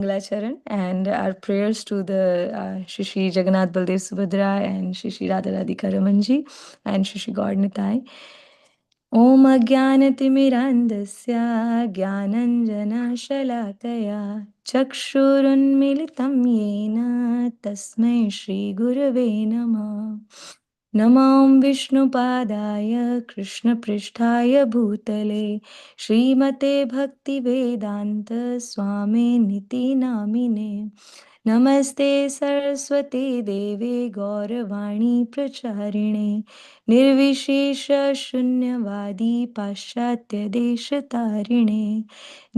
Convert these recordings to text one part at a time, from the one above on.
Mangalacharan and our prayers to the Shri Shri Jagannath Baldev Subhadra and Shri Shri Radha Radhika Ramanji and Shri Shri Gaur Nitai. Om Ajnanatimirandasya Jnananjana Shalakaya Chakshurunmilitam Yena Tasmai Shri Gurave Namah. Namam Vishnupadaya Krishna Pristhaya Bhutale Srimate Bhaktivedanta Swami Niti Namine Namaste Saraswati Deve Gauravani Pracharine Nirvishesha Shunyavadi Paschatya Deshatarine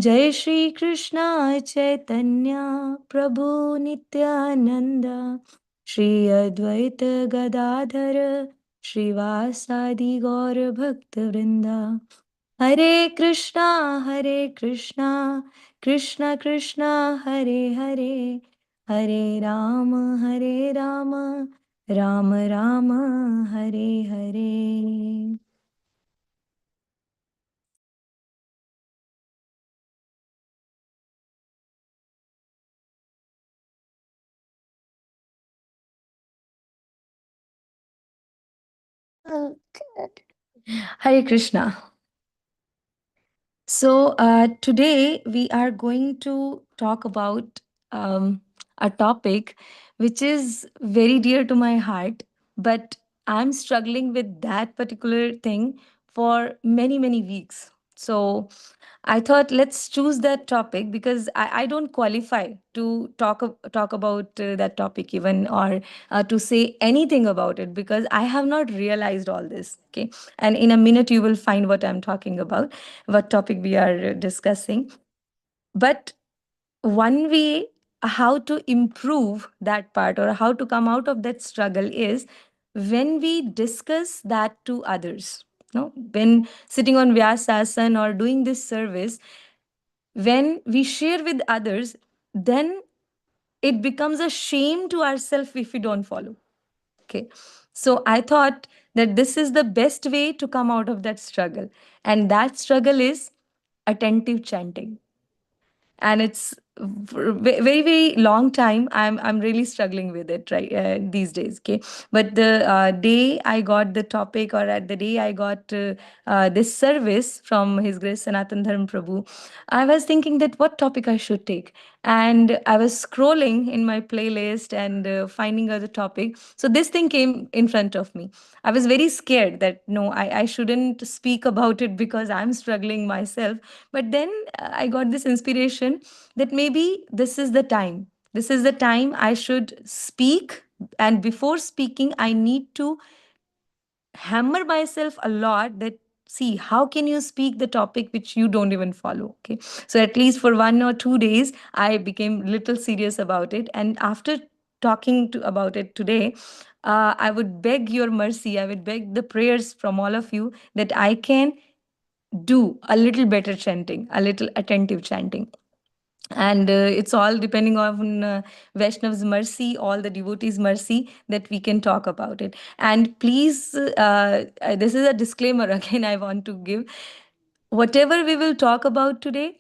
Jai Shri Krishna Chaitanya Prabhu Nityananda Shri Advaita Gadadhara Srivasadi Gaura Bhakta Vrinda Hare Krishna Krishna Krishna Hare Hare Hare Rama Rama Rama Hare Hare. Hare Krishna. So, today we are going to talk about a topic which is very dear to my heart, but I'm struggling with that particular thing for many, many weeks. So, I thought let's choose that topic because I don't qualify to talk about that topic even or to say anything about it because I have not realized all this. Okay, and in a minute you will find what I'm talking about, what topic we are discussing. But one way how to improve that part or how to come out of that struggle is when we discuss that to others. No, when sitting on Vyasasana or doing this service, when we share with others, then it becomes a shame to ourselves if we don't follow. Okay. So I thought that this is the best way to come out of that struggle. And that struggle is attentive chanting, and it's for a very long time I'm really struggling with it right these days. Okay, but the day I got the topic, or at the day I got this service from His Grace Sanatana Dharma Prabhu, I was thinking that what topic I should take, and I was scrolling in my playlist and finding other topic. So this thing came in front of me. I was very scared that no, I shouldn't speak about it because I'm struggling myself. But then I got this inspiration that maybe this is the time. This is the time I should speak. And before speaking, I need to hammer myself a lot that see how can you speak the topic which you don't even follow. Okay, so at least for 1 or 2 days I became little serious about it, and after talking about it today, I would beg your mercy, I would beg the prayers from all of you that I can do a little better chanting, a little attentive chanting. And it's all depending on Vaishnav's mercy, all the devotees' mercy, that we can talk about it. And please, this is a disclaimer again I want to give. Whatever we will talk about today,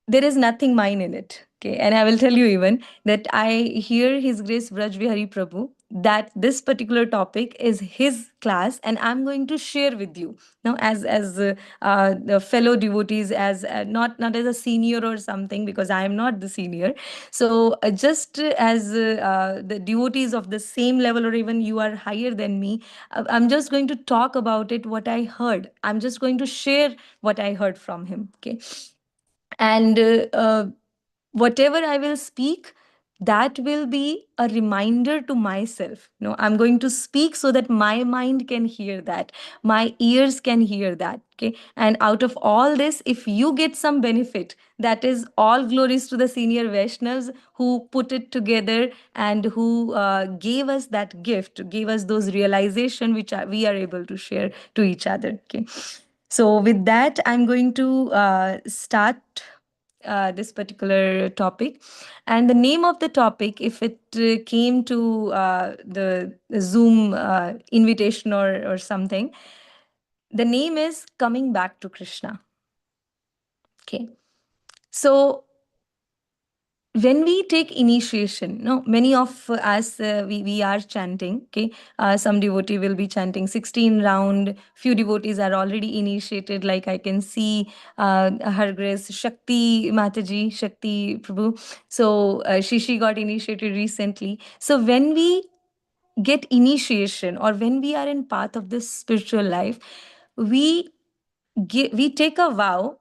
there is nothing mine in it. Okay, and I will tell you even that I hear His Grace Vraj Vihari Prabhu that this particular topic is his class, and I'm going to share with you now as the fellow devotees, as not as a senior or something, because I am not the senior. So just as the devotees of the same level, or even you are higher than me, I'm just going to talk about it. What I heard, I'm just going to share what I heard from him. Okay, and whatever I will speak, that will be a reminder to myself. I'm going to speak so that my mind can hear that, my ears can hear that. Okay, and out of all this, if you get some benefit, that is all glories to the senior Vaishnavas who put it together and who gave us that gift, gave us those realization which we are able to share to each other. Okay, so with that, I'm going to start this particular topic. And the name of the topic, if it came to the Zoom invitation or something, the name is Coming Back to Krishna. Okay. So when we take initiation, no, many of us, we are chanting, okay. Some devotee will be chanting 16 round, few devotees are already initiated, like I can see Her Grace Shakti Mataji, Shakti Prabhu. So she got initiated recently. So when we get initiation, or when we are in path of this spiritual life, we we take a vow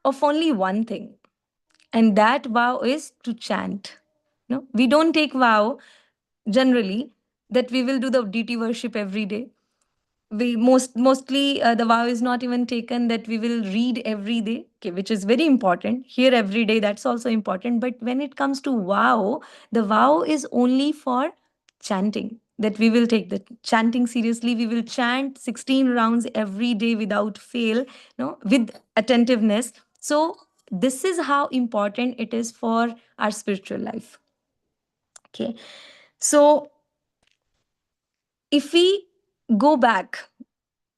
of only one thing, and that vow is to chant. No, we don't take vow generally that we will do the deity worship every day. We mostly the vow is not even taken that we will read every day, okay, which is very important. Here every day, that's also important. But when it comes to vow, the vow is only for chanting, that we will take the chanting seriously. We will chant 16 rounds every day without fail, no, with attentiveness. So this is how important it is for our spiritual life. Okay. So if we go back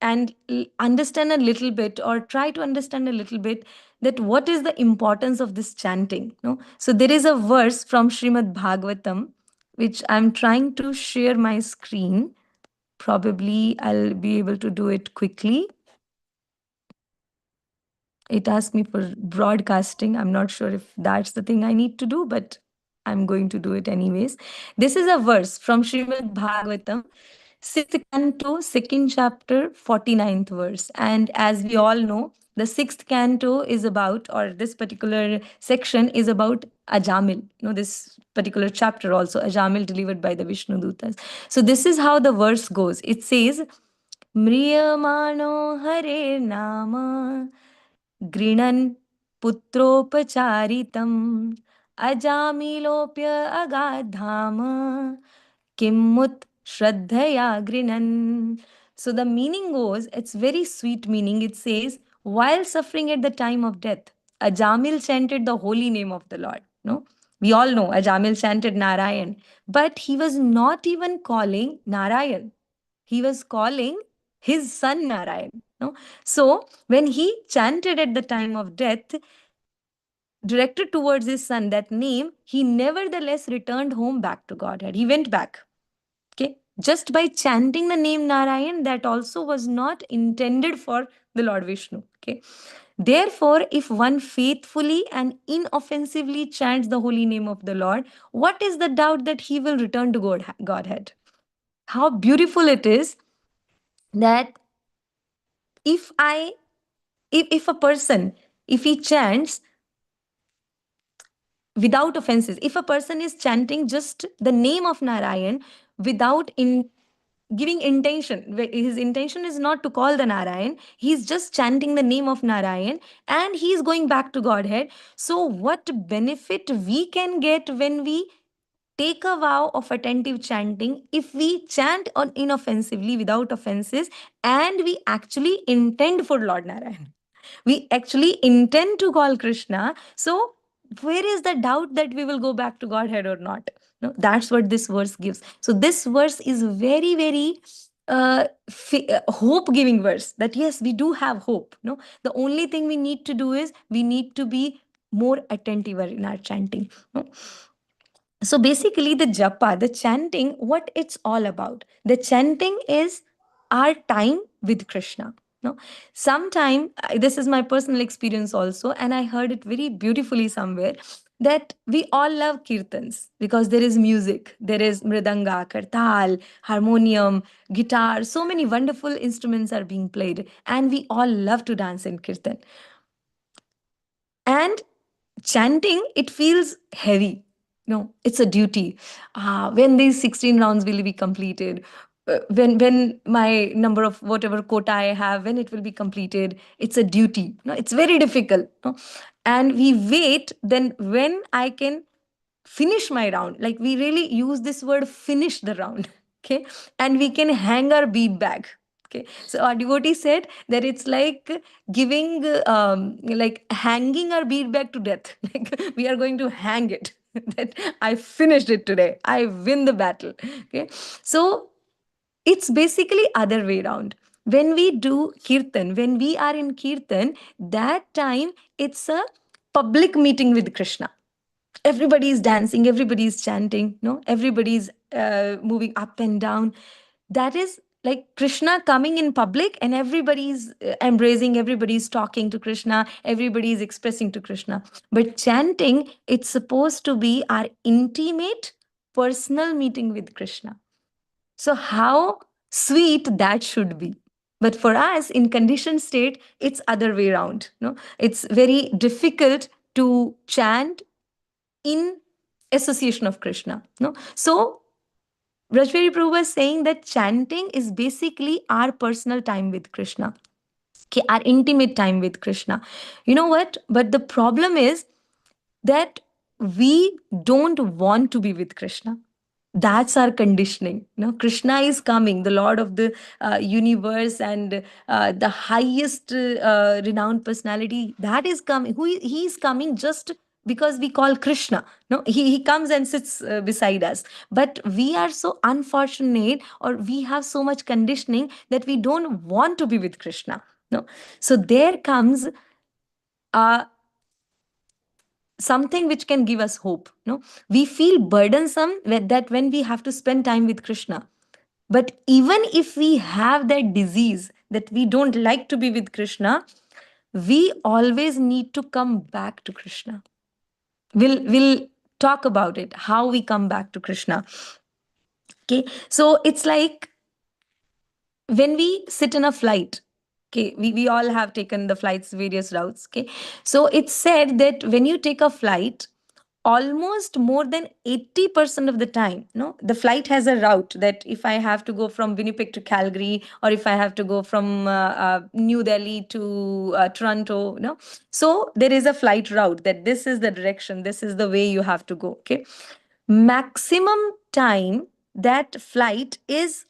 and understand a little bit, or try to understand a little bit, that what is the importance of this chanting, no. So there is a verse from Srimad Bhagavatam, which I'm trying to share my screen. Probably I'll be able to do it quickly. It asked me for broadcasting. I'm not sure if that's the thing I need to do, but I'm going to do it anyways. This is a verse from Srimad Bhagavatam, 6th canto, 2nd chapter, 49th verse. And as we all know, the 6th canto is about, or this particular section is about Ajamil. This particular chapter also, Ajamil delivered by the Vishnu Dutas. So this is how the verse goes. It says, Mriyamano Hare Nama गृणन् पुत्रोपचारितम् अजामिलोऽप्य अगाधाम किमुत shraddhaya grinan. So the meaning goes, it's very sweet meaning. It says, while suffering at the time of death, Ajamil chanted the holy name of the Lord. No, we all know Ajamil chanted Narayan, but he was not even calling Narayan. He was calling his son Narayan. No, so when he chanted at the time of death, directed towards his son, that name, he nevertheless returned home back to Godhead. He went back. Okay. Just by chanting the name Narayan, that also was not intended for the Lord Vishnu. Okay. Therefore, if one faithfully and inoffensively chants the holy name of the Lord, what is the doubt that he will return to Godhead? How beautiful it is that if I if a person, if he chants without offenses, if a person is chanting just the name of Narayan without giving intention, his intention is not to call the Narayan, he's just chanting the name of Narayan, and he's going back to Godhead. So what benefit we can get when we take a vow of attentive chanting, if we chant on inoffensively without offenses, and we actually intend for Lord Narayan, we actually intend to call Krishna. So where is the doubt that we will go back to Godhead or not? No, that's what this verse gives. So this verse is very, very hope giving verse, that yes, we do have hope. No, the only thing we need to do is we need to be more attentive in our chanting. No? So basically, the japa, the chanting, what it's all about. The chanting is our time with Krishna. No, sometime this is my personal experience also, and I heard it very beautifully somewhere, that we all love kirtans because there is music, there is mridanga, kartal, harmonium, guitar, so many wonderful instruments are being played, and we all love to dance in kirtan. And chanting, it feels heavy. No, it's a duty. When these 16 rounds will be completed, when my number of whatever quota I have, when it will be completed, it's a duty. No, it's very difficult. No? And we wait, then when I can finish my round, like we really use this word finish the round, okay, and we can hang our bead bag. Okay, so our devotee said that it's like giving like hanging our bead bag to death. Like we are going to hang it. That I finished it today, I win the battle. Okay, so it's basically other way around. When we do kirtan, when we are in kirtan, that time it's a public meeting with Krishna. Everybody's dancing, everybody's chanting, no, everybody's moving up and down. That is like Krishna coming in public, and everybody's embracing, everybody's talking to Krishna, everybody's expressing to Krishna. But chanting, it's supposed to be our intimate personal meeting with Krishna. So how sweet that should be. But for us in conditioned state, it's other way around, no, it's very difficult to chant in association of Krishna. No, so Rajveri Prabhu was saying that chanting is basically our personal time with Krishna, okay, our intimate time with Krishna. You know what? But the problem is that we don't want to be with Krishna. That's our conditioning. No, Krishna is coming, the Lord of the universe, and the highest renowned personality that is coming. He is coming just because we call Krishna. No, he comes and sits beside us. But we are so unfortunate, or we have so much conditioning that we don't want to be with Krishna. No, so there comes uh, something which can give us hope. No, we feel burdensome that when we have to spend time with Krishna. But even if we have that disease that we don't like to be with Krishna, we always need to come back to Krishna. We'll talk about it, how we come back to Krishna. Okay, so it's like when we sit in a flight. Okay, we all have taken the flights, various routes. Okay, so it's said that when you take a flight, almost more than 80% of the time, no, the flight has a route, that if I have to go from Winnipeg to Calgary, or if I have to go from New Delhi to Toronto, no, so there is a flight route, that this is the direction, this is the way you have to go. Okay, maximum time that flight is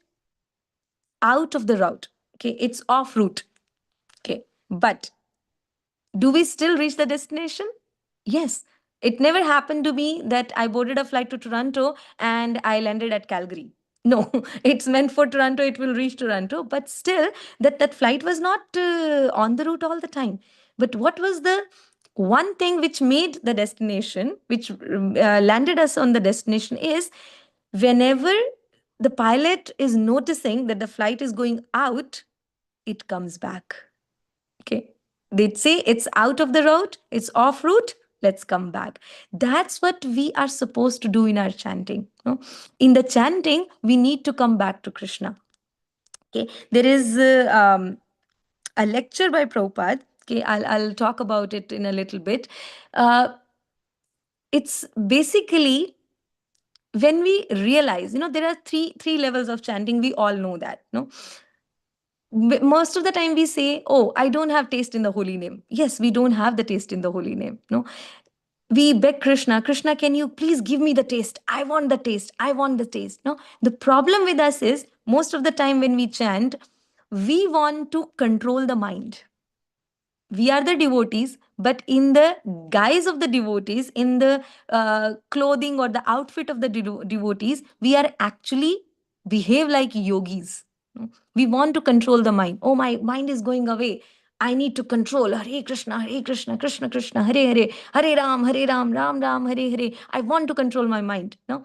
out of the route. Okay, it's off route. Okay, but do we still reach the destination? Yes. It never happened to me that I boarded a flight to Toronto and I landed at Calgary. No, it's meant for Toronto, it will reach Toronto, but still that flight was not on the route all the time. But what was the one thing which made the destination, which landed us on the destination, is whenever the pilot is noticing that the flight is going out, it comes back. Okay. They'd say it's out of the road, it's off route, let's come back. That's what we are supposed to do in our chanting. No? In the chanting, we need to come back to Krishna. Okay. There is a lecture by Prabhupada. Okay, I'll talk about it in a little bit. Uh, it's basically when we realize, there are three levels of chanting. We all know that. No, most of the time we say, oh, I don't have taste in the holy name. Yes, we don't have the taste in the holy name. No, we beg Krishna, Krishna, can you please give me the taste? I want the taste, I want the taste. No, the problem with us is most of the time when we chant, we want to control the mind. We are the devotees, but in the guise of the devotees, in the clothing or the outfit of the devotees, we are actually behave like yogis. We want to control the mind. Oh, my mind is going away, I need to control. Hare Krishna, Hare Krishna, Krishna Krishna, Hare Hare, Hare Ram, Hare Ram, Ram Ram, Hare Hare. I want to control my mind. No,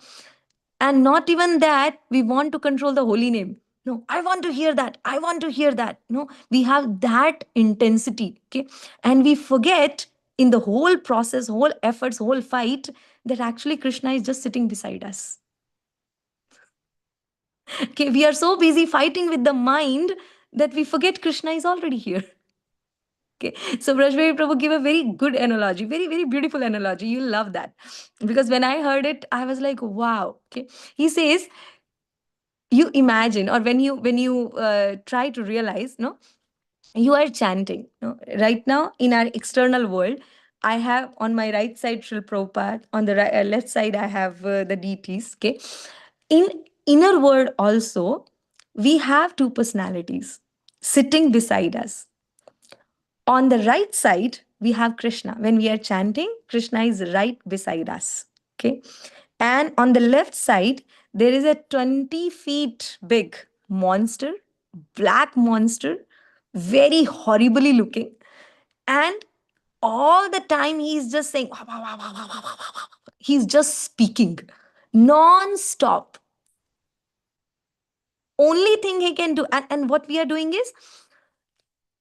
and not even that, we want to control the holy name. No, I want to hear that, I want to hear that. No, we have that intensity. Okay, and we forget in the whole process, whole efforts, whole fight, that actually Krishna is just sitting beside us. Okay, we are so busy fighting with the mind that we forget Krishna is already here. Okay, so Brajbari Prabhu gave a very good analogy, very, very beautiful analogy. You'll love that. Because when I heard it, I was like, wow. Okay. He says, you imagine, or when you try to realize, no, you are chanting, no, right now in our external world. I have on my right side Srila Prabhupada, on the left side I have the deities. Okay, in inner world also, we have two personalities sitting beside us. On the right side, we have Krishna. When we are chanting, Krishna is right beside us. Okay. And on the left side, there is a 20 feet big monster, black monster, very horribly looking. And all the time he's just saying, he's just speaking non-stop. Only thing he can do, and what we are doing is,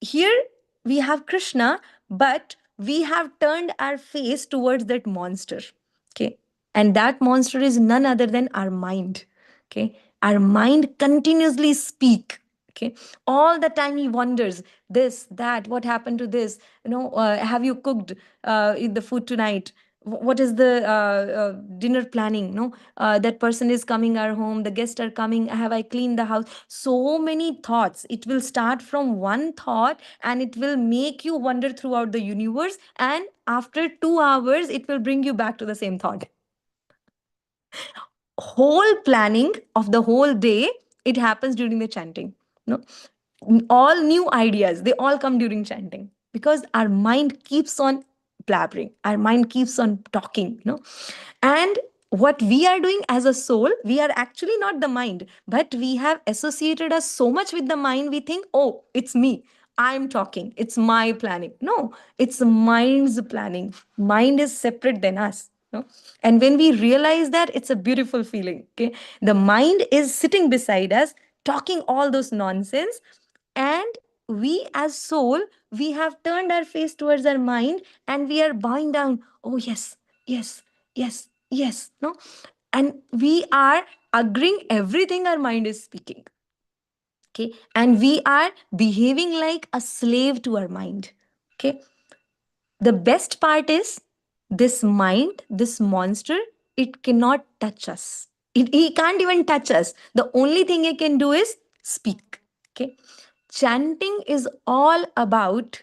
here we have Krishna, but we have turned our face towards that monster. Okay. And that monster is none other than our mind. Okay. Our mind continuously speak. Okay. All the time he wonders this, that, what happened to this? Have you cooked the food tonight? What is the dinner planning? No, that person is coming our home. The guests are coming. Have I cleaned the house? So many thoughts. It will start from one thought and it will make you wander throughout the universe. And after 2 hours, it will bring you back to the same thought. Whole planning of the whole day, it happens during the chanting. No, all new ideas, they all come during chanting, because our mind keeps on blabbering, our mind keeps on talking. And what we are doing as a soul, we are actually not the mind, but we have associated us so much with the mind, we think, oh, it's me, I'm talking, it's my planning. No, it's mind's planning. Mind is separate than us. No? And when we realize that, it's a beautiful feeling. Okay, the mind is sitting beside us talking all those nonsense, and we as soul, we have turned our face towards our mind and we are bowing down. Oh yes, yes, yes, yes. No, and we are agreeing everything our mind is speaking. Okay, and we are behaving like a slave to our mind. Okay, the best part is, this mind, this monster, it cannot touch us. He can't even touch us. The only thing he can do is speak. Okay, chanting is all about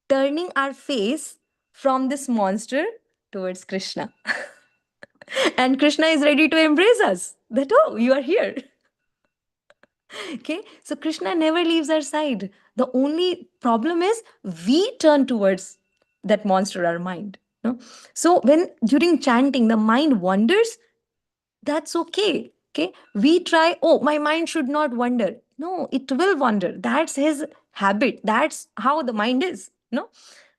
turning our face from this monster towards Krishna. And Krishna is ready to embrace us. That, oh, you are here. Okay, so Krishna never leaves our side. The only problem is we turn towards that monster, our mind. No? So when during chanting the mind wanders, that's okay. Okay, we try, oh, my mind should not wander. No, it will wander. That's his habit. That's how the mind is. No,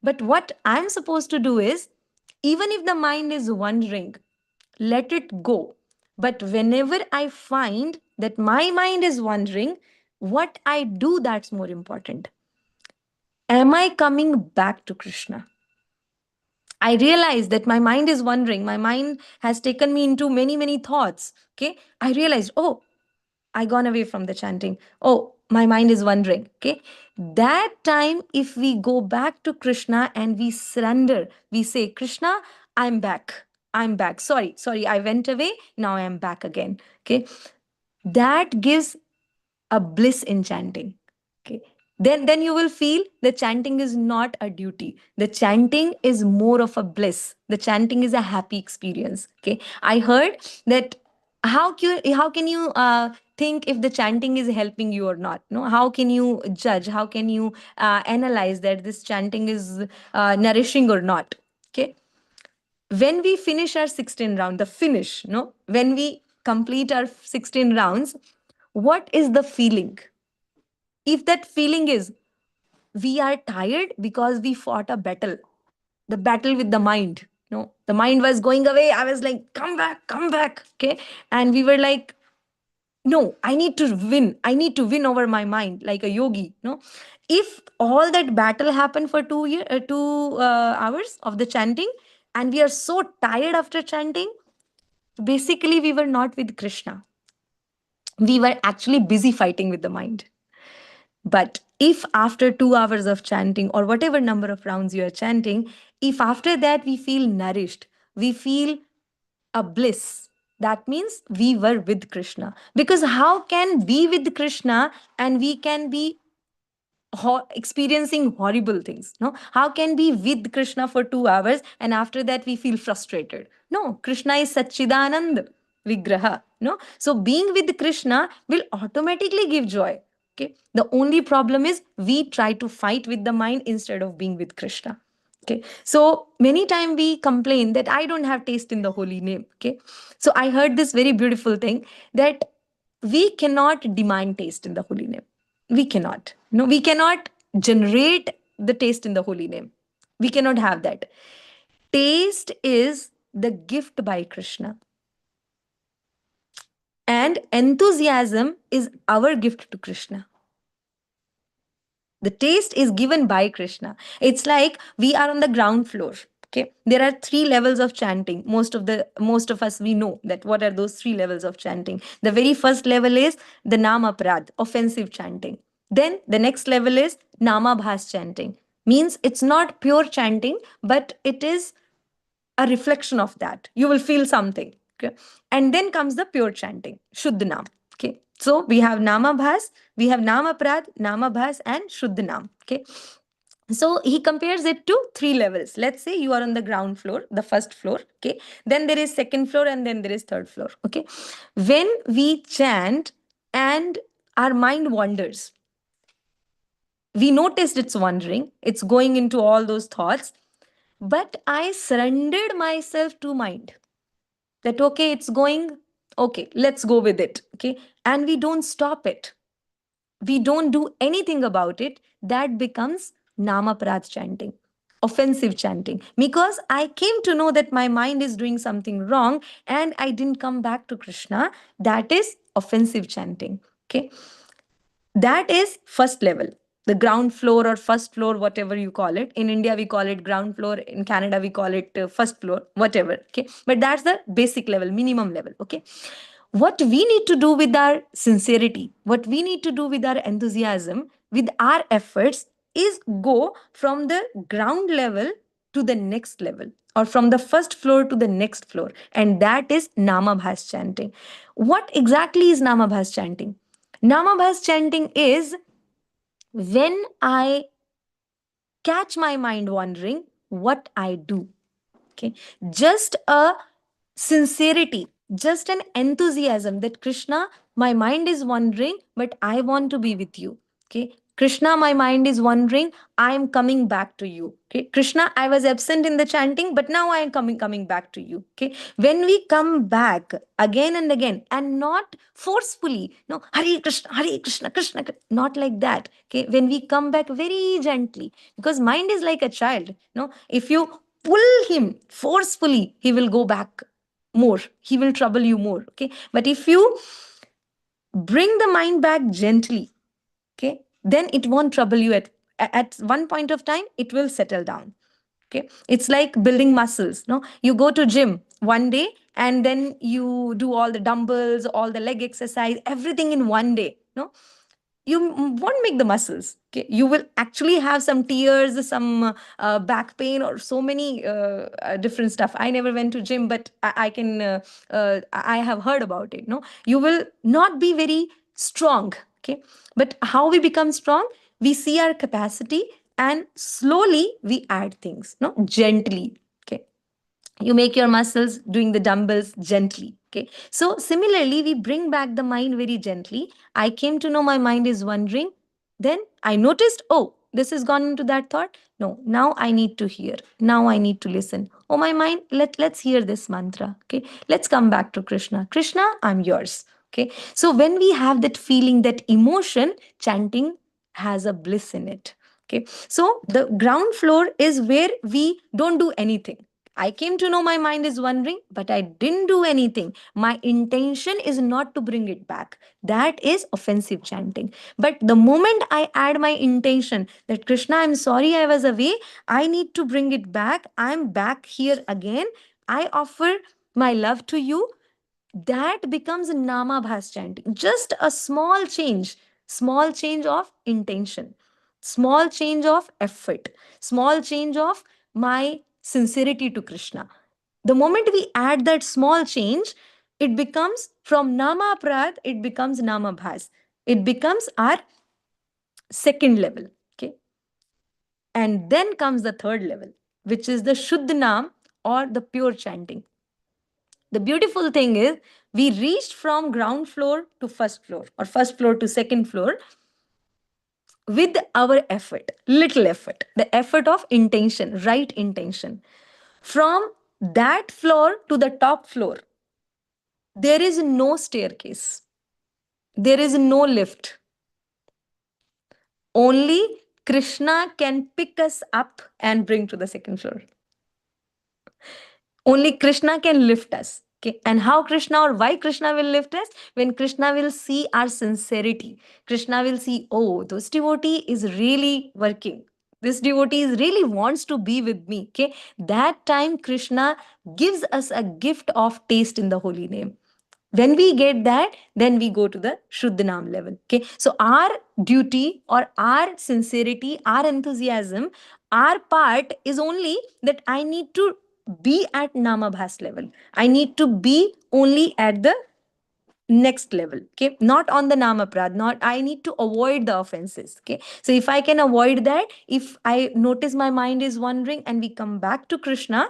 but what I'm supposed to do is, even if the mind is wandering, let it go. But whenever I find that my mind is wandering, what I do, that's more important. Am I coming back to Krishna? I realize that my mind is wandering. My mind has taken me into many, many thoughts. Okay. I realized, oh, I gone away from the chanting. Oh, my mind is wandering. Okay. That time, if we go back to Krishna and we surrender, we say, Krishna, I'm back. I'm back. Sorry, I went away. Now I am back again. Okay. That gives a bliss in chanting. Okay. Then you will feel the chanting is not a duty. The chanting is more of a bliss. The chanting is a happy experience. Okay. I heard that, how can you think if the chanting is helping you or not? No, how can you judge? How can you analyze that this chanting is nourishing or not? Okay, when we finish our 16 round, the finish, no, when we complete our 16 rounds, what is the feeling? If that feeling is, we are tired because we fought a battle, the battle with the mind. No, the mind was going away. I was like, come back, come back. Okay. And we were like, no, I need to win. I need to win over my mind like a yogi. No, if all that battle happened for 2 hours of the chanting, and we are so tired after chanting, basically we were not with Krishna. We were actually busy fighting with the mind. But if after 2 hours of chanting, or whatever number of rounds you are chanting, if after that we feel nourished, we feel a bliss, that means we were with Krishna. Because how can be with Krishna and we can be experiencing horrible things? No, how can be with Krishna for 2 hours and after that we feel frustrated? No, Krishna is Satchidanand Vigraha. No, so being with Krishna will automatically give joy. Okay, the only problem is we try to fight with the mind instead of being with Krishna. Okay, so many times we complain that I don't have taste in the holy name. Okay, so I heard this very beautiful thing, that we cannot demand taste in the holy name. We cannot. No, we cannot generate the taste in the holy name. We cannot have that. Taste is the gift by Krishna, and enthusiasm is our gift to Krishna. The taste is given by Krishna. It's like we are on the ground floor. Okay, there are three levels of chanting. Most of us, we know that what are those three levels of chanting. The very first level is the nama prad, offensive chanting. Then the next level is nama bhas chanting. Means it's not pure chanting, but it is a reflection of that. You will feel something. Okay. And then comes the pure chanting, Shuddha Nam. Okay. So we have Nama Bhas, we have Nama Prad, Nama Bhas, and Shuddha Nam. Okay. So he compares it to three levels. Let's say you are on the ground floor, the first floor. Okay. Then there is second floor, and then there is third floor. Okay. When we chant and our mind wanders, we noticed it's wandering, it's going into all those thoughts, but I surrendered myself to mind that, okay, it's going, okay, let's go with it. Okay. And we don't stop it, we don't do anything about it. That becomes namaprad chanting, offensive chanting, because I came to know that my mind is doing something wrong and I didn't come back to Krishna. That is offensive chanting. Okay. That is first level, the ground floor or first floor, whatever you call it. In India, we call it ground floor. In Canada, we call it first floor, whatever. Okay. But that's the basic level, minimum level. Okay. What we need to do with our sincerity, what we need to do with our enthusiasm, with our efforts, is go from the ground level to the next level, or from the first floor to the next floor. And that is Namabhas chanting. What exactly is Namabhas chanting? Namabhas chanting is when I catch my mind wandering, what I do. Okay. Just a sincerity, just an enthusiasm that Krishna, my mind is wandering, but I want to be with you. Okay. Krishna, my mind is wandering, I am coming back to you. Okay. Krishna, I was absent in the chanting, but now I am coming back to you. Okay. When we come back again and again, and not forcefully, no, Hare Krishna, Hare Krishna, Krishna, not like that. Okay. When we come back very gently, because mind is like a child. No, if you pull him forcefully, he will go back more, he will trouble you more. Okay. But if you bring the mind back gently, okay, then it won't trouble you. At one point of time, it will settle down. Okay. It's like building muscles. No, you go to gym one day and then you do all the dumbbells, all the leg exercise, everything in one day. No, you won't make the muscles. Okay. You will actually have some tears, some back pain, or so many different stuff. I never went to gym, but I can I have heard about it. No, you will not be very strong. Okay. But how we become strong? We see our capacity and slowly we add things, no, gently. Okay. You make your muscles doing the dumbbells gently. Okay. So similarly, we bring back the mind very gently. I came to know my mind is wandering. Then I noticed, oh, this has gone into that thought. No, now I need to hear. Now I need to listen. Oh, my mind, let's hear this mantra. Okay. Let's come back to Krishna. Krishna, I'm yours. Okay. So when we have that feeling, that emotion, chanting has a bliss in it. Okay. So the ground floor is where we don't do anything. I came to know my mind is wandering, but I didn't do anything. My intention is not to bring it back. That is offensive chanting. But the moment I add my intention that Krishna, I'm sorry I was away, I need to bring it back, I'm back here again, I offer my love to you, that becomes namabhas chanting. Just a small change of intention, small change of effort, small change of my sincerity to Krishna. The moment we add that small change, it becomes from nama prad, it becomes namabhas. It becomes our second level. Okay. And then comes the third level, which is the Shuddh Nam, or the pure chanting. The beautiful thing is, we reached from ground floor to first floor, or first floor to second floor, with our effort, little effort, the effort of intention, right intention. From that floor to the top floor, there is no staircase, there is no lift, only Krishna can pick us up and bring to the second floor. Only Krishna can lift us. Okay. And how Krishna or why Krishna will lift us? When Krishna will see our sincerity. Krishna will see, oh, this devotee is really working. This devotee is really wants to be with me. Okay. That time Krishna gives us a gift of taste in the holy name. When we get that, then we go to the Shuddhanam level. Okay. So our duty or our sincerity, our enthusiasm, our part is only that I need to be at Namabhas level. I need to be only at the next level. Okay. Not on the Namaprad. Not I need to avoid the offenses. Okay. So if I can avoid that, if I notice my mind is wandering and we come back to Krishna,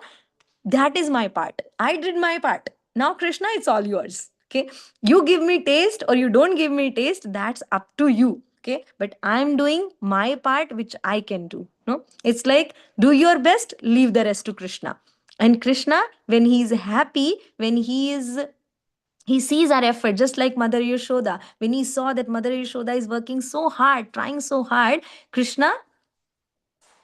that is my part. I did my part. Now, Krishna, it's all yours. Okay. You give me taste or you don't give me taste, that's up to you. Okay. But I'm doing my part, which I can do. No, it's like do your best, leave the rest to Krishna. And Krishna, when he is happy, when he sees our effort, just like Mother Yashoda. When he saw that Mother Yashoda is working so hard, trying so hard, Krishna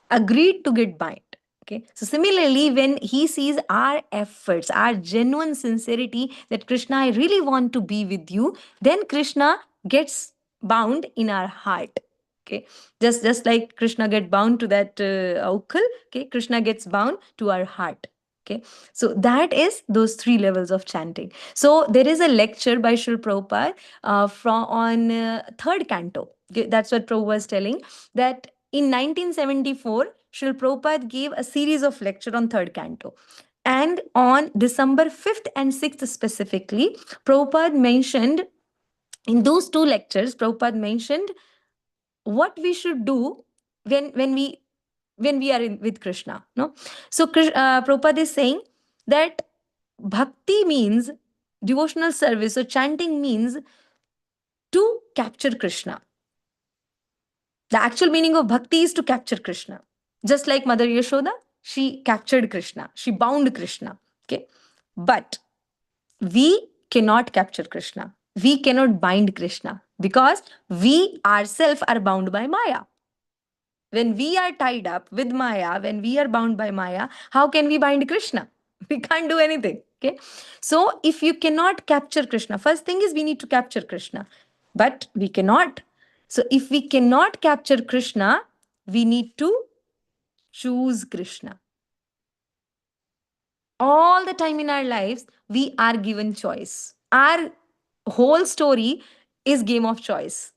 agreed to get bind. Okay. So similarly, when he sees our efforts, our genuine sincerity that Krishna, I really want to be with you, then Krishna gets bound in our heart. Okay. Just like Krishna get bound to that aukal, okay, Krishna gets bound to our heart. Okay. So that is those three levels of chanting. So there is a lecture by Srila Prabhupada from on third canto. Okay, that's what Prabhupada was telling, that in 1974, Srila Prabhupada gave a series of lecture on third canto. And on December 5th and 6th specifically, Prabhupada mentioned, in those two lectures, Prabhupada mentioned what we should do when we are with Krishna. No? So Prabhupada is saying that bhakti means devotional service. So chanting means to capture Krishna. The actual meaning of bhakti is to capture Krishna. Just like Mother Yashoda, she captured Krishna, she bound Krishna. Okay. But we cannot capture Krishna. We cannot bind Krishna because we ourselves are bound by Maya. When we are tied up with Maya, when we are bound by Maya, how can we bind Krishna? We can't do anything. Okay. So if you cannot capture Krishna, first thing is we need to capture Krishna. But we cannot. So if we cannot capture Krishna, we need to choose Krishna. All the time in our lives, we are given choice. Our whole story is game of choice.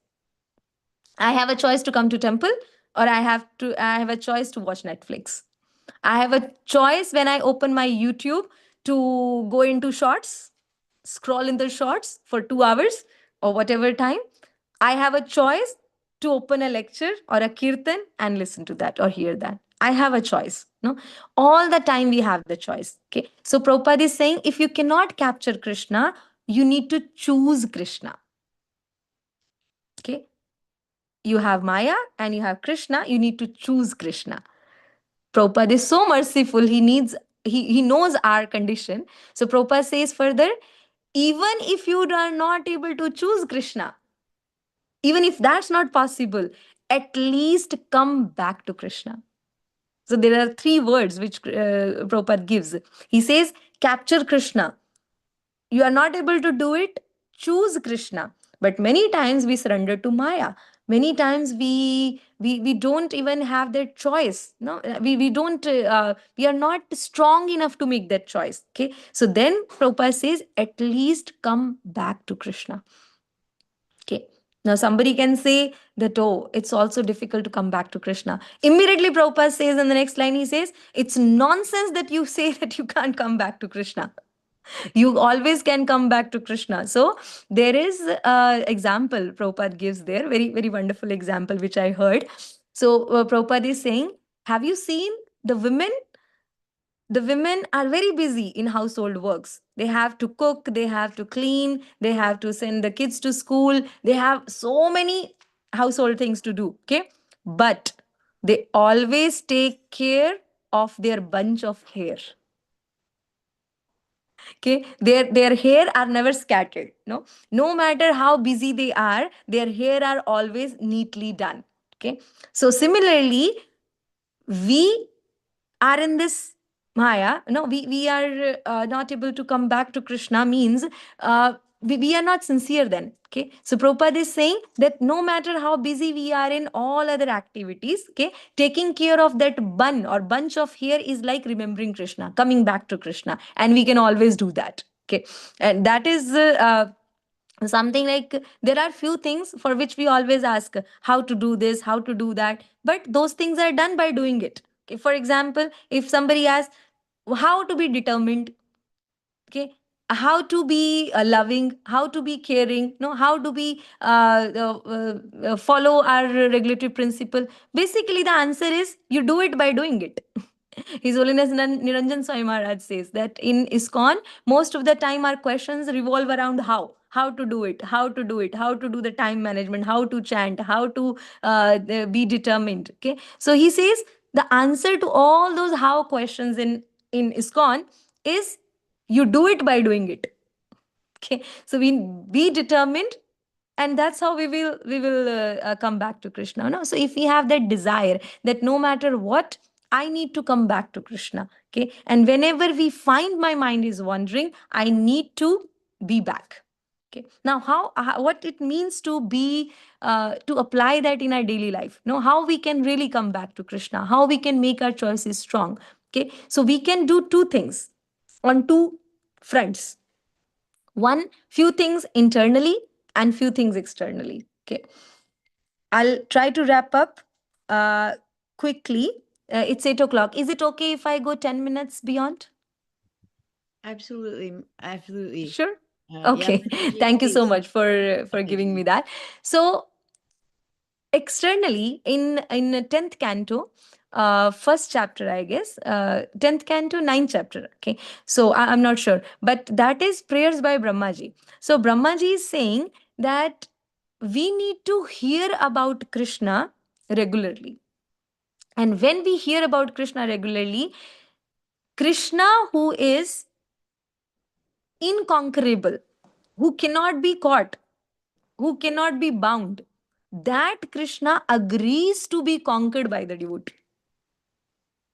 I have a choice to come to temple, or I have a choice to watch Netflix. I have a choice when I open my YouTube to go into shorts, scroll in the shorts for 2 hours or whatever time. I have a choice to open a lecture or a kirtan and listen to that or hear that. I have a choice. No, all the time we have the choice. Okay. So Prabhupada is saying if you cannot capture Krishna, you need to choose Krishna. Okay. You have Maya and you have Krishna. You need to choose Krishna. Prabhupada is so merciful. He knows our condition. So Prabhupada says further, even if you are not able to choose Krishna, even if that's not possible, at least come back to Krishna. So there are three words which Prabhupada gives. He says, capture Krishna. You are not able to do it, choose Krishna. But many times we surrender to Maya. Many times we don't even have that choice. No, we don't. We are not strong enough to make that choice. Okay, so then Prabhupada says, at least come back to Krishna. Okay. Now somebody can say that, oh, it's also difficult to come back to Krishna. Immediately Prabhupada says in the next line, he says, it's nonsense that you say that you can't come back to Krishna. You always can come back to Krishna. So there is an example Prabhupada gives there, very, very wonderful example, which I heard. So Prabhupada is saying, have you seen the women? The women are very busy in household works. They have to cook, they have to clean, they have to send the kids to school. They have so many household things to do. Okay. But they always take care of their bunch of hair. Okay, their hair are never scattered. No matter how busy they are, their hair are always neatly done. Okay. So similarly, we are in this Maya. No, we are not able to come back to Krishna means we are not sincere then. Okay. So Prabhupada is saying that no matter how busy we are in all other activities, okay, taking care of that bun or bunch of hair is like remembering Krishna, coming back to Krishna. And we can always do that. Okay. And that is something like there are few things for which we always ask how to do this, how to do that, but those things are done by doing it. Okay, for example, if somebody asks how to be determined, okay, how to be loving, how to be caring, no, how do we follow our regulatory principle, basically the answer is you do it by doing it. His Holiness Niranjan Swami Maharaj says that in ISKCON, most of the time our questions revolve around how to do it, how to do it, how to do the time management, how to chant, how to be determined. Okay, so he says the answer to all those how questions in ISKCON is you do it by doing it. Okay, so we be determined, and that's how we will come back to Krishna. No, so if we have that desire that no matter what, I need to come back to Krishna. Okay, and whenever we find my mind is wandering, I need to be back. Okay, now how what it means to be to apply that in our daily life, no, how we can really come back to Krishna, how we can make our choices strong. Okay, so we can do two things on two fronts. One, few things internally and few things externally. Okay, I'll try to wrap up uh, quickly. It's 8 o'clock. Is it okay if I go 10 minutes beyond? Absolutely, absolutely. Sure. Yeah, Okay. Mataji, Thank you so please. much for giving me Mataji. that. So externally, in 10th canto, first chapter, I guess, 10th canto, ninth chapter. Okay, so I'm not sure, but that is prayers by Brahmaji. So Brahmaji is saying that we need to hear about Krishna regularly. And when we hear about Krishna regularly, Krishna, who is inconquerable, who cannot be caught, who cannot be bound, that Krishna agrees to be conquered by the devotee.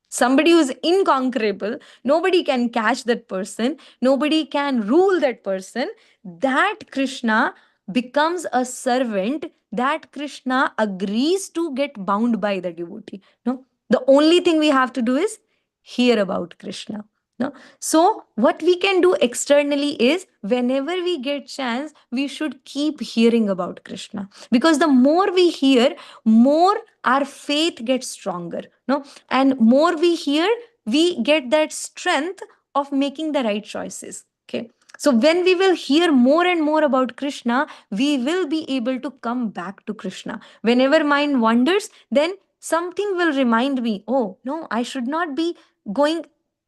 Somebody who's inconquerable, nobody can catch that person, nobody can rule that person, that Krishna becomes a servant, that Krishna agrees to get bound by the devotee. No, the only thing we have to do is hear about Krishna. No, so what we can do externally is whenever we get chance, we should keep hearing about Krishna, because the more we hear, more our faith gets stronger. No, and more we hear, we get that strength of making the right choices. Okay, so when we will hear more and more about Krishna, we will be able to come back to Krishna. Whenever mind wanders, then something will remind me, oh no, I should not be going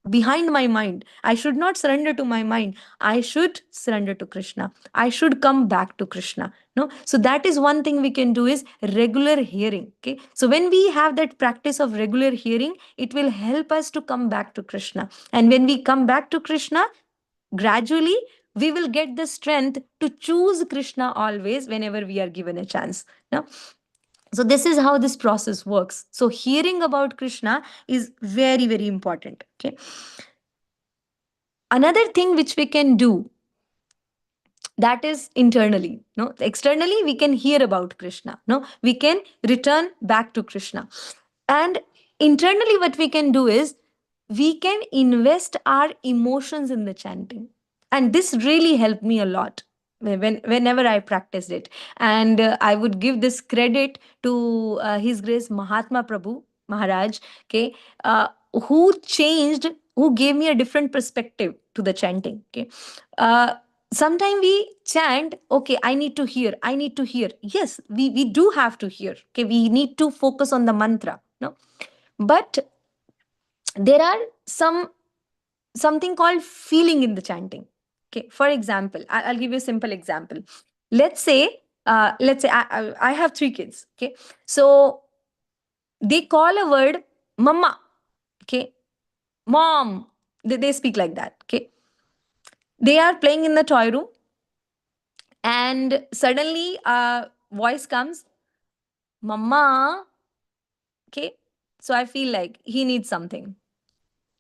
behind my mind, I should not surrender to my mind, I should surrender to Krishna, I should come back to Krishna. No, so that is one thing we can do is regular hearing. Okay, so when we have that practice of regular hearing, it will help us to come back to Krishna, and when we come back to Krishna, gradually we will get the strength to choose Krishna always whenever we are given a chance. No, so this is how this process works. So hearing about Krishna is very very important. Okay, another thing which we can do, that is internally. No, externally we can hear about Krishna, no, we can return back to Krishna. And internally what we can do is we can invest our emotions in the chanting, and this really helped me a lot whenever I practiced it. And I would give this credit to His Grace Mahatma Prabhu Maharaj. Okay, uh, who changed, who gave me a different perspective to the chanting. Okay, uh, sometimes we chant, okay, I need to hear, I need to hear. Yes, we do have to hear. Okay, we need to focus on the mantra. No, but there are something called feeling in the chanting. Okay, for example, I'll give you a simple example. Let's say I have three kids. Okay, so they call a word mama. Okay, mom, they speak like that. Okay, they are playing in the toy room, and suddenly a voice comes, mama. Okay. So I feel like he needs something.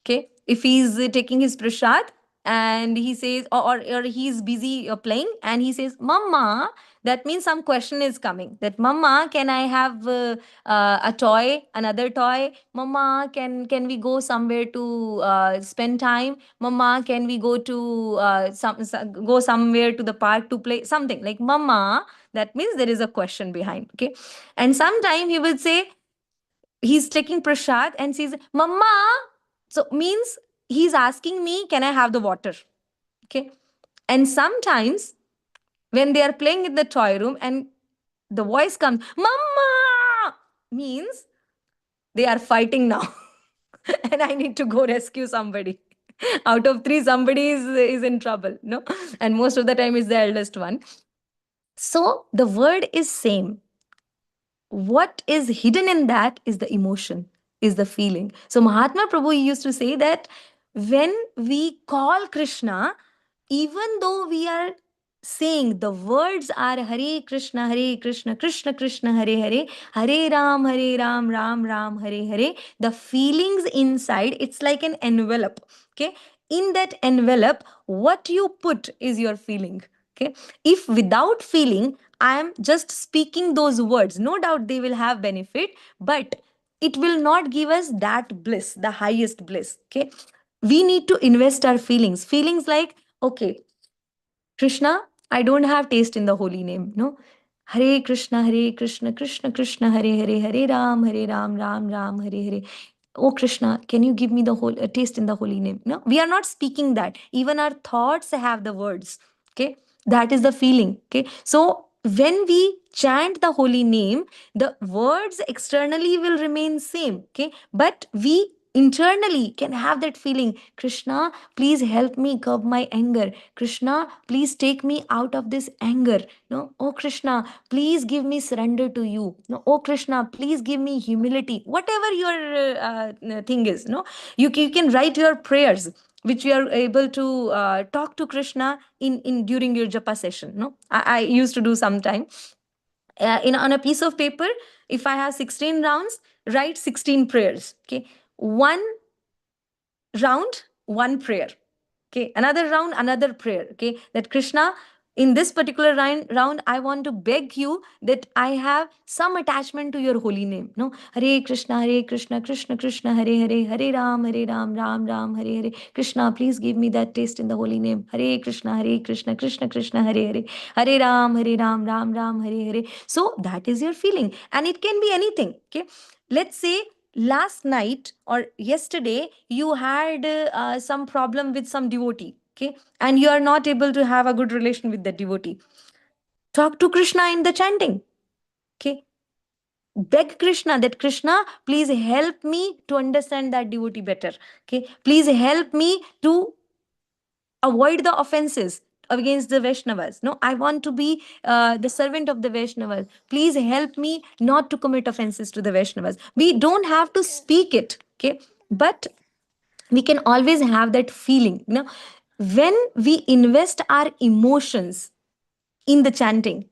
Okay. If he's taking his prasad and he says, or he's busy playing and he says, Mama, that means some question is coming. That, Mama, can I have a toy, another toy? Mama, can we go somewhere to spend time? Mama, can we go to go somewhere to the park to play? Something like Mama. That means there is a question behind. Okay. And sometime he will say, he's taking prasad and says, Mama. So means he's asking me, can I have the water? Okay. And sometimes when they are playing in the toy room and the voice comes, Mama, means they are fighting now. And I need to go rescue somebody. Out of three, somebody is in trouble. No. And most of the time is the eldest one. So the word is same. What is hidden in that is the emotion, is the feeling. So Mahatma Prabhu used to say that when we call Krishna, even though we are saying the words are Hare Krishna, Krishna Krishna, Hare Hare, Hare Ram, Ram Ram, Hare Hare, the feelings inside, it's like an envelope. Okay. In that envelope, what you put is your feeling. Okay. If without feeling, I am just speaking those words, no doubt they will have benefit, but it will not give us that bliss, the highest bliss. Okay. We need to invest our feelings. Feelings like, okay, Krishna, I don't have taste in the holy name. No. Hare Krishna, Krishna Krishna, Hare Hare, Hare Ram, Ram Ram, Hare Hare. Oh Krishna, can you give me the whole taste in the holy name? No, we are not speaking that. Even our thoughts have the words. Okay, that is the feeling. Okay, so when we chant the holy name, the words externally will remain same. Okay, but we internally can have that feeling, Krishna, please help me curb my anger. Krishna, please take me out of this anger. No, oh Krishna, please give me surrender to you. No, oh Krishna, please give me humility. Whatever your thing is, no, you can write your prayers which you are able to talk to Krishna in during your japa session. No, I used to do sometime in on a piece of paper. If I have 16 rounds, write 16 prayers. Okay, one round, one prayer. Okay, another round, another prayer. Okay, that Krishna, in this particular round, I want to beg you that I have some attachment to your holy name. No, Hare Krishna, Krishna Krishna, Hare Hare, Hare Ram, Ram Ram, Hare Hare. Krishna, please give me that taste in the holy name. Hare Krishna, Krishna Krishna, Hare Hare, Hare Ram, Ram Ram, Hare Hare. So that is your feeling, and it can be anything. Okay, let's say last night or yesterday you had some problem with some devotee. Okay, and you are not able to have a good relation with the devotee. Talk to Krishna in the chanting. Okay, beg Krishna that, Krishna, please help me to understand that devotee better. Okay, please help me to avoid the offenses against the Vaishnavas. No, I want to be the servant of the Vaishnavas. Please help me not to commit offenses to the Vaishnavas. We don't have to speak it. Okay, but we can always have that feeling. You know, when we invest our emotions in the chanting,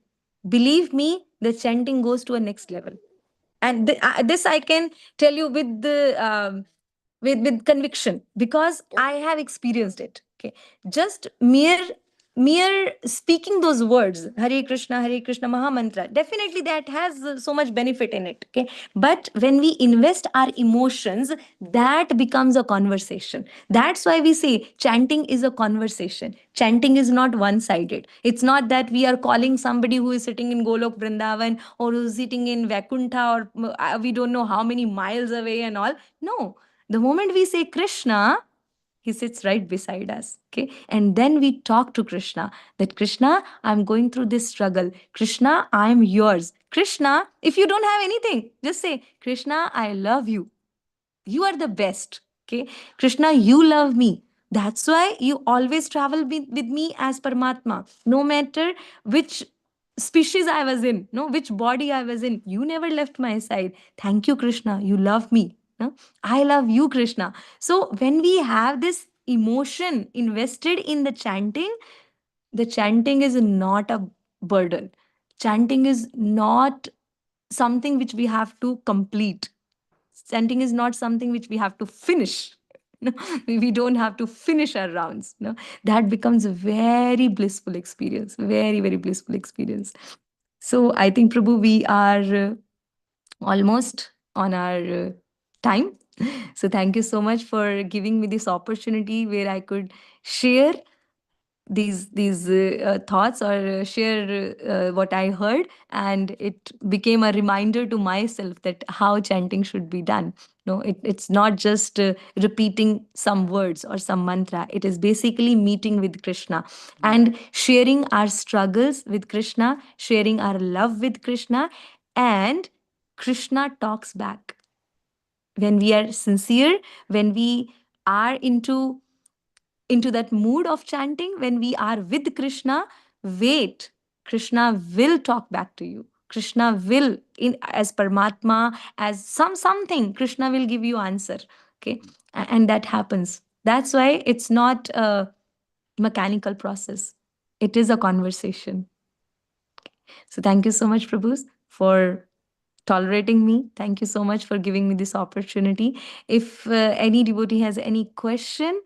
believe me, the chanting goes to a next level. And this I can tell you with the with conviction, because I have experienced it. Okay, just mere speaking those words, Hare Krishna Maha Mantra, definitely that has so much benefit in it. Okay, but when we invest our emotions, that becomes a conversation. That's why we say chanting is a conversation. Chanting is not one sided. It's not that we are calling somebody who is sitting in Golok Vrindavan or who's sitting in Vaikuntha, or we don't know how many miles away and all. No, the moment we say Krishna, he sits right beside us. Okay, and then we talk to Krishna that, Krishna, I'm going through this struggle. Krishna, I'm yours. Krishna, if you don't have anything, just say, Krishna, I love you. You are the best. Okay, Krishna, you love me. That's why you always travel with me as Paramatma. No matter which species I was in, no, which body I was in, you never left my side. Thank you, Krishna. You love me. No? I love you, Krishna. So when we have this emotion invested in the chanting is not a burden. Chanting is not something which we have to complete. Chanting is not something which we have to finish. No, we don't have to finish our rounds. No, that becomes a very blissful experience, very, very blissful experience. So I think, Prabhu, we are almost on our time. So thank you so much for giving me this opportunity where I could share these thoughts, or share what I heard, and it became a reminder to myself that how chanting should be done. No, it's not just repeating some words or some mantra. It is basically meeting with Krishna and sharing our struggles with Krishna, sharing our love with Krishna, and Krishna talks back. When we are sincere, when we are into that mood of chanting, when we are with Krishna, wait, Krishna will talk back to you. Krishna will, in as Paramatma, as something, Krishna will give you answer. Okay. And that happens. That's why it's not a mechanical process. It is a conversation. So thank you so much, Prabhu, for tolerating me. Thank you so much for giving me this opportunity. If any devotee has any question,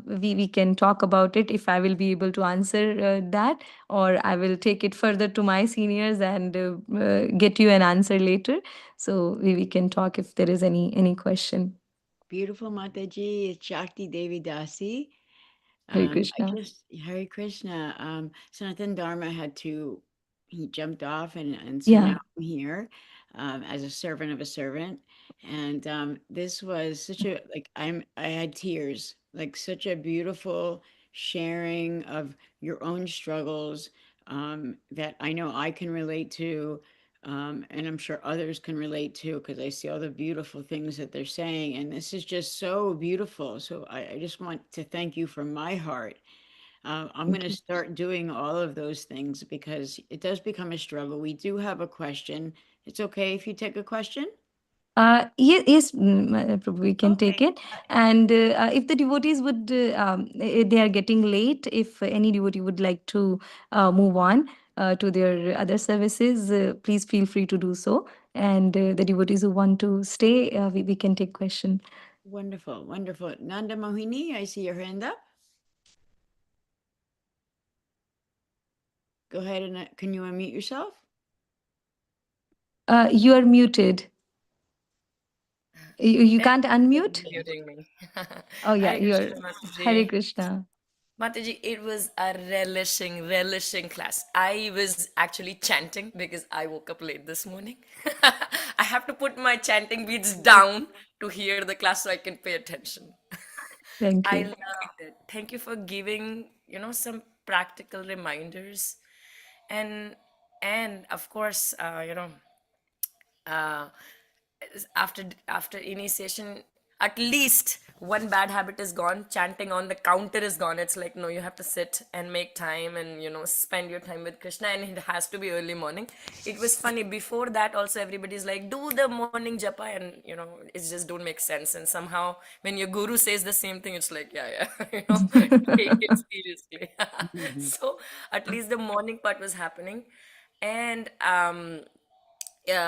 we can talk about it. If I will be able to answer that, or I will take it further to my seniors and get you an answer later. So we can talk if there is any question. Beautiful Mataji, it's Shakti Devi Dasi. Hare I Krishna. just Hare Krishna. Sanatan Dharma he jumped off, and so now Yeah. I'm here as a servant of a servant. And this was such a like I had tears, like such a beautiful sharing of your own struggles that I know I can relate to. And I'm sure others can relate to because I see all the beautiful things that they're saying. And this is just so beautiful. So I just want to thank you from my heart. I'm going Thank to you. start doing all of those things because it does become a struggle. We do have a question. It's okay if you take a question? Yes, Prabhu, we can take Okay. it. And if the devotees would, they are getting late, if any devotee would like to move on to their other services, please feel free to do so. And the devotees who want to stay, we can take question. Wonderful, wonderful. Nanda Mohini, I see your hand up. Go ahead and can you unmute yourself? You are muted. You Thank can't you unmute? for muting me. Oh, yeah, Hare you're. Krishna, Hare Mataji. Krishna. Mataji, it was a relishing class. I was actually chanting because I woke up late this morning. I have to put my chanting beats down to hear the class so I can pay attention. Thank I you. loved it. Thank you for giving, some practical reminders, and of course, uh, after initiation, at least one bad habit is gone. Chanting on the counter is gone. It's like, no, you have to sit and make time and spend your time with Krishna, and it has to be early morning. It was funny before that also. Everybody's like, do the morning japa, and it just don't make sense. And somehow when your guru says the same thing, it's like, yeah, yeah, take it seriously. So at least the morning part was happening. And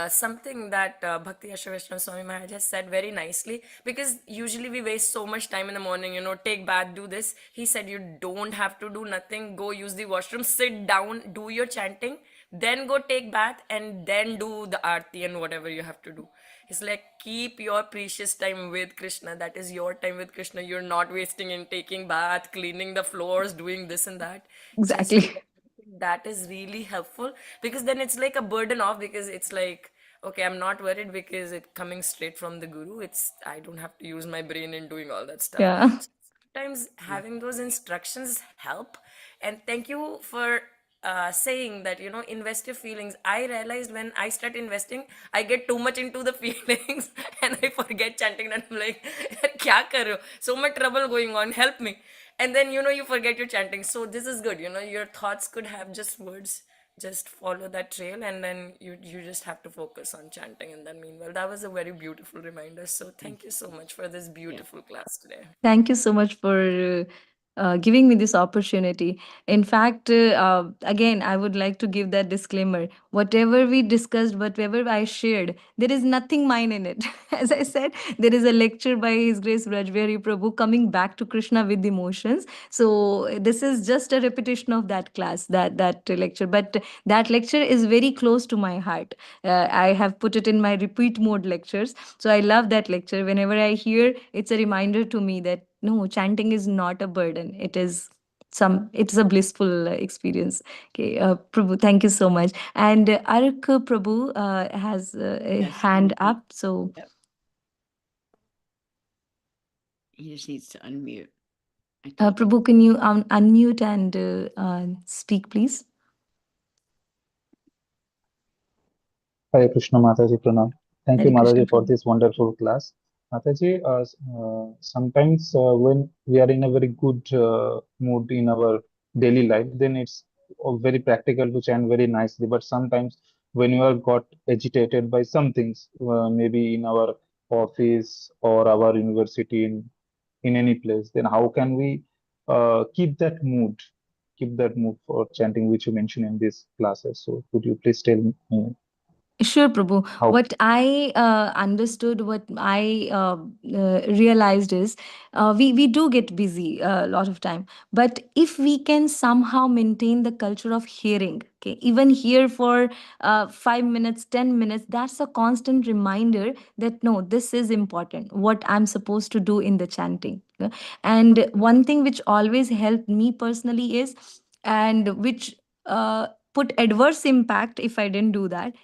something that Bhakti Vaishnava Swami Maharaj has said very nicely, because usually we waste so much time in the morning, take bath, do this. He said you don't have to do nothing, go use the washroom, sit down, do your chanting, then go take bath, and then do the aarti and whatever you have to do. It's like, keep your precious time with Krishna. That is your time with Krishna. You're not wasting in taking bath, cleaning the floors, doing this and that. Just do Exactly. that. That is really helpful, because then it's like a burden off, because it's like, okay, I'm not worried because it coming straight from the guru. It's, I don't have to use my brain in doing all that stuff. Yeah. So sometimes having those instructions help. And thank you for saying that, invest your feelings. I realized when I start investing, I get too much into the feelings and I forget chanting, and I'm like, kya kar rahe ho? So much trouble going on, help me. And then you forget your chanting. So this is good. Your thoughts could have just words. Just follow that trail, and then you just have to focus on chanting. And then meanwhile, that was a very beautiful reminder. So thank you so much for this Yeah. beautiful class today. Thank you so much for giving me this opportunity. In fact, again, I would like to give that disclaimer. Whatever we discussed, whatever I shared, there is nothing mine in it. As I said, there is a lecture by His Grace Rajbihari Prabhu coming back to Krishna with emotions. So this is just a repetition of that class, that lecture. But that lecture is very close to my heart. I have put it in my repeat mode lectures. So I love that lecture. Whenever I hear, it's a reminder to me that no, chanting is not a burden. It's a blissful experience. Okay, Prabhu, thank you so much. And Arak Prabhu has a Yes, hand he, up. So yep, he just needs to unmute. I told him. Prabhu, can you unmute and speak, please? Hare Krishna Mataji Pranam. Thank you Hare Krishna, Mataji for Prabhu. this wonderful class. Mataji, sometimes when we are in a very good mood in our daily life, then it's very practical to chant very nicely. But sometimes when you are got agitated by some things, maybe in our office or our university, in any place, then how can we keep that mood for chanting, which you mentioned in these classes? So could you please tell me Sure, Prabhu. how? What I understood, what I realized is, we do get busy a lot of time. But if we can somehow maintain the culture of hearing, okay, even here for 5 minutes, 10 minutes, that's a constant reminder that no, this is important. What I'm supposed to do in the chanting. Yeah. And one thing which always helped me personally is, and which put adverse impact if I didn't do that,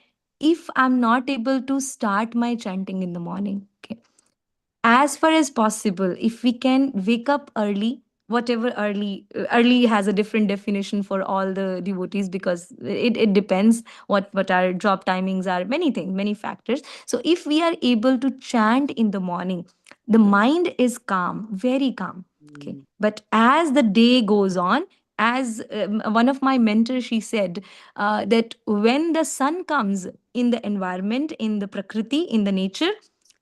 if I'm not able to start my chanting in the morning. Okay. As far as possible, if we can wake up early, whatever early has a different definition for all the devotees, because it depends what our job timings are, many things, many factors. So if we are able to chant in the morning, the mind is calm, very calm. Okay. Mm, But as the day goes on, as one of my mentors, she said that when the sun comes in the environment, in the prakriti, in the nature,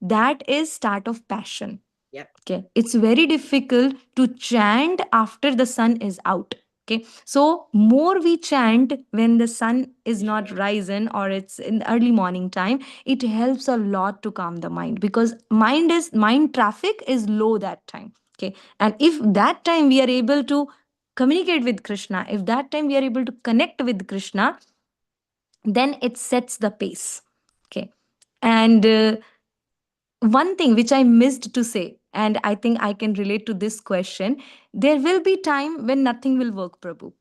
that is start of passion. yep. Okay, it's very difficult to chant after the sun is out. Okay, so more we chant when the sun is not risen or it's in the early morning time, it helps a lot to calm the mind, because mind traffic is low that time. Okay, and if that time we are able to communicate with Krishna, if that time we are able to connect with Krishna, then it sets the pace. Okay, and one thing which I missed to say, and I think I can relate to this question, there will be time when nothing will work, Prabhu.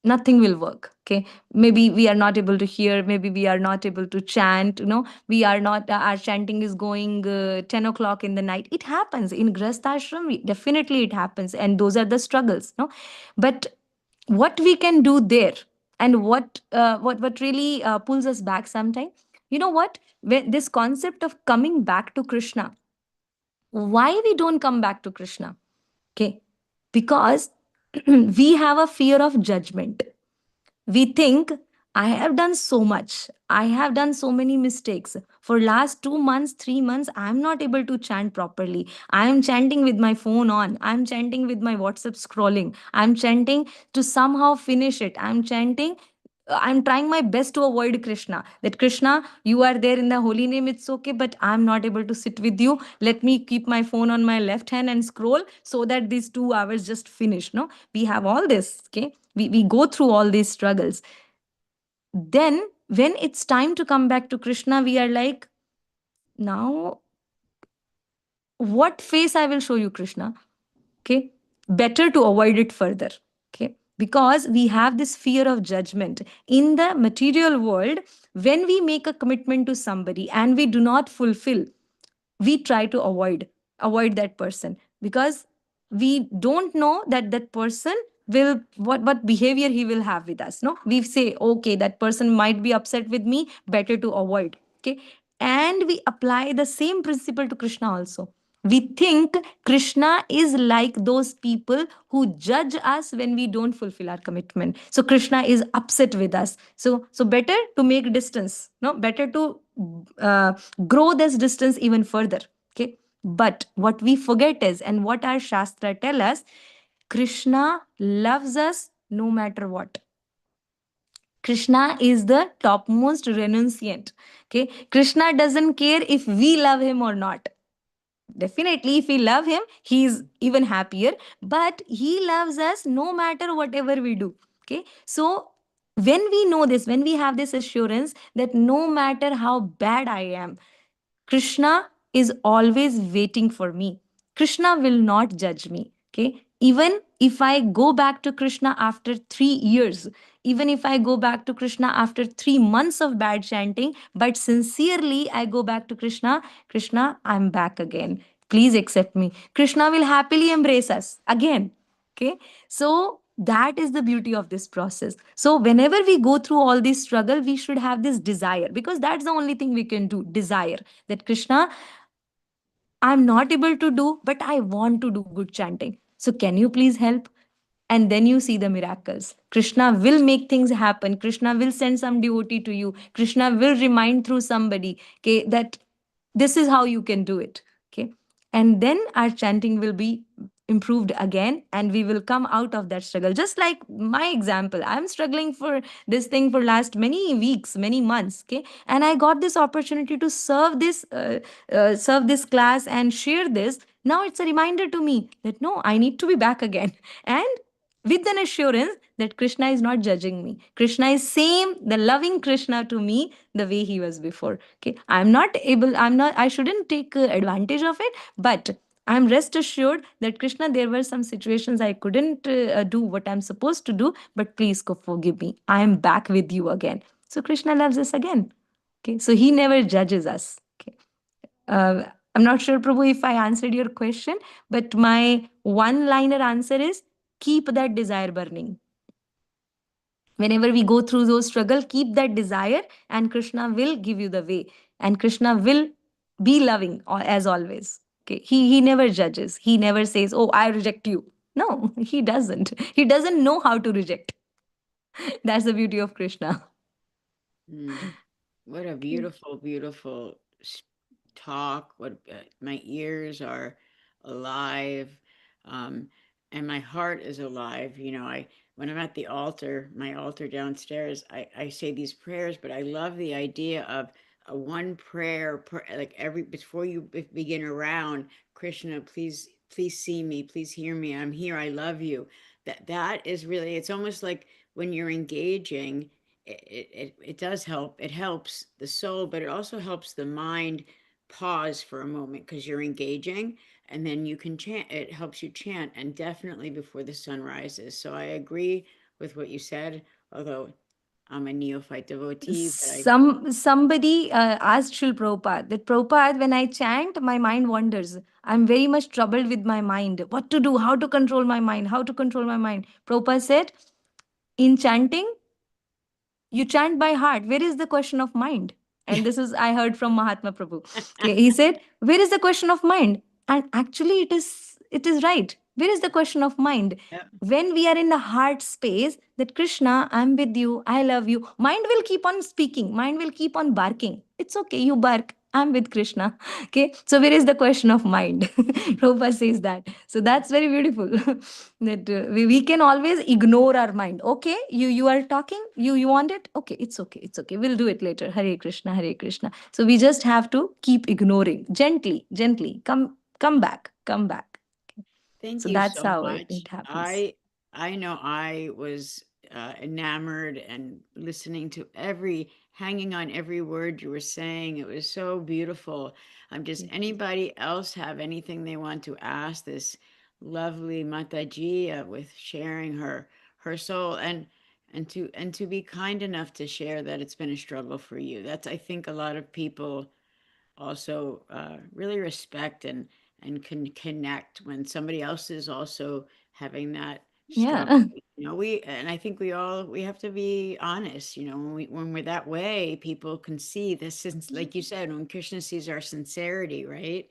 Nothing will work. Okay. Maybe we are not able to hear, maybe we are not able to chant, we are not, our chanting is going 10 o'clock in the night. It happens in Grastashram, definitely it happens. And those are the struggles, no? But what we can do there, and what really pulls us back sometime, you know what? When this concept of coming back to Krishna, why we don't come back to Krishna? Okay. Because we have a fear of judgment. We think, I have done so much, I have done so many mistakes. For last 2 months, 3 months, I'm not able to chant properly. I'm chanting with my phone on, I'm chanting with my WhatsApp scrolling, I'm chanting to somehow finish it, I'm chanting, I'm trying my best to avoid Krishna. That Krishna, you are there in the holy name, it's okay, but I'm not able to sit with you. Let me keep my phone on my left hand and scroll so that these 2 hours just finish. No, we have all this. Okay, we go through all these struggles. Then, when it's time to come back to Krishna, we are like, now, what face I will show you, Krishna? Okay, better to avoid it further. Okay, because we have this fear of judgment in the material world. When we make a commitment to somebody and we do not fulfill, we try to avoid that person, because we don't know that that person will, what behavior he will have with us. No, we say, okay, that person might be upset with me, better to avoid. Okay, and we apply the same principle to Krishna also. We think Krishna is like those people who judge us when we don't fulfill our commitment. So Krishna is upset with us. So better to make distance. No, better to uh, grow this distance even further. Okay. But what we forget is, and what our Shastra tell us, Krishna loves us no matter what. Krishna is the topmost renunciant. Okay. Krishna doesn't care if we love him or not. Definitely, if we love him, he's even happier. But he loves us no matter whatever we do. Okay. So when we know this, when we have this assurance that no matter how bad I am, Krishna is always waiting for me. Krishna will not judge me. Okay. Even if I go back to Krishna after 3 years, even if I go back to Krishna after 3 months of bad chanting, but sincerely I go back to Krishna, Krishna, I'm back again. Please accept me. Krishna will happily embrace us again. Okay. So that is the beauty of this process. So whenever we go through all this struggle, we should have this desire, because that's the only thing we can do. Desire that Krishna, I'm not able to do, but I want to do good chanting. So can you please help? And then you see the miracles. Krishna will make things happen. Krishna will send some devotee to you. Krishna will remind through somebody, okay, that this is how you can do it. Okay. And then our chanting will be improved again, and we will come out of that struggle. Just like my example, I'm struggling for this thing for last many weeks, many months. Okay. And I got this opportunity to serve this class and share this. Now it's a reminder to me that no, I need to be back again. And with an assurance that Krishna is not judging me. Krishna is same, the loving Krishna to me, the way he was before. Okay, I shouldn't take advantage of it, but I'm rest assured that Krishna, there were some situations I couldn't do what I'm supposed to do, but please go forgive me. I am back with you again. So Krishna loves us again. Okay, so he never judges us. Okay. Uh, I'm not sure, Prabhu, if I answered your question, but my one liner answer is keep that desire burning. Whenever we go through those struggles, keep that desire, and Krishna will give you the way. And Krishna will be loving as always. Okay. He never judges. He never says, oh, I reject you. No, he doesn't. He doesn't know how to reject. That's the beauty of Krishna. Mm. What a Okay. beautiful, beautiful talk. What my ears are alive, um, and my heart is alive. You know, I when I'm at the altar, my altar downstairs, I say these prayers, but I love the idea of a one prayer, like every before you begin a round. Krishna, please, please see me, please hear me. I'm here. I love you. That is really. It's almost like when you're engaging it does help. It helps the soul, but it also helps the mind pause for a moment because you're engaging, and then you can chant. It helps you chant, and definitely before the sun rises. So I agree with what you said, although I'm a neophyte devotee, but I Somebody asked Srila Prabhupada that, Prabhupada, when I chant, my mind wanders. I'm very much troubled with my mind. What to do? How to control my mind? How to control my mind? Prabhupada said, in chanting, you chant by heart. Where is the question of mind? And this is I heard from Mahatma Prabhu. Okay, he said, where is the question of mind? And actually, it is right. Where is the question of mind? yeah, When we are in the heart space, that Krishna, I'm with you, I love you. Mind will keep on speaking. Mind will keep on barking. It's okay. You bark. I'm with Krishna. Okay. So where is the question of mind? Prabhupada says that. So that's very beautiful. That we can always ignore our mind. Okay, you are talking, you want it, okay, it's okay, we'll do it later. Hare Krishna, Hare Krishna. So we just have to keep ignoring gently, gently. Come back, come back. thank So you that's so how much. it happens. I know I was enamored and listening to hanging on every word you were saying. It was so beautiful. Does anybody else have anything they want to ask this lovely Mataji with sharing her soul and to be kind enough to share that it's been a struggle for you. That's I think a lot of people also really respect and can connect when somebody else is also having that struggle. Yeah. We and I think we have to be honest. When we're that way, people can see this. Since, like you said, when Krishna sees our sincerity, right?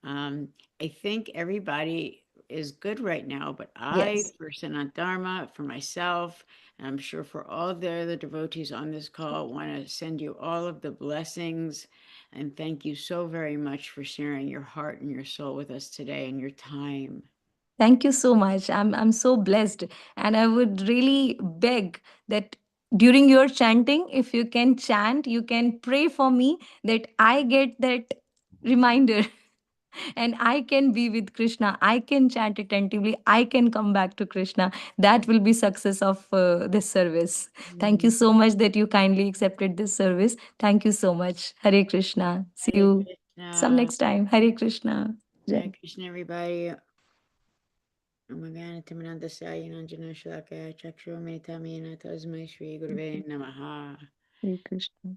Um, I think everybody is good right now, but I, Yes. for Sanat Dharma, for myself, and I'm sure for all the other devotees on this call, want to send you all of the blessings and thank you so very much for sharing your heart and your soul with us today and your time. Thank you so much. I'm so blessed, and I would really beg that during your chanting, if you can chant, you can pray for me that I get that reminder and I can be with Krishna. I can chant attentively. I can come back to Krishna. That will be success of this service. Thank you Mhm. so much that you kindly accepted this service. Thank you so much. Hare Krishna. See Hare you some Krishna. next time. Hare Krishna. Hare Jai. Krishna, everybody. Oh my God, Timanandasaya Nanjana Shalakaya Chakshuamitami Tasmai Shri Gurave Namaha. Hare Krishna.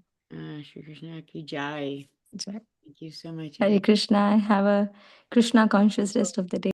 Shri Krishna Ki Jai. Jai. Thank you so much, Hare everybody. Krishna. Have a Krishna conscious rest of the day.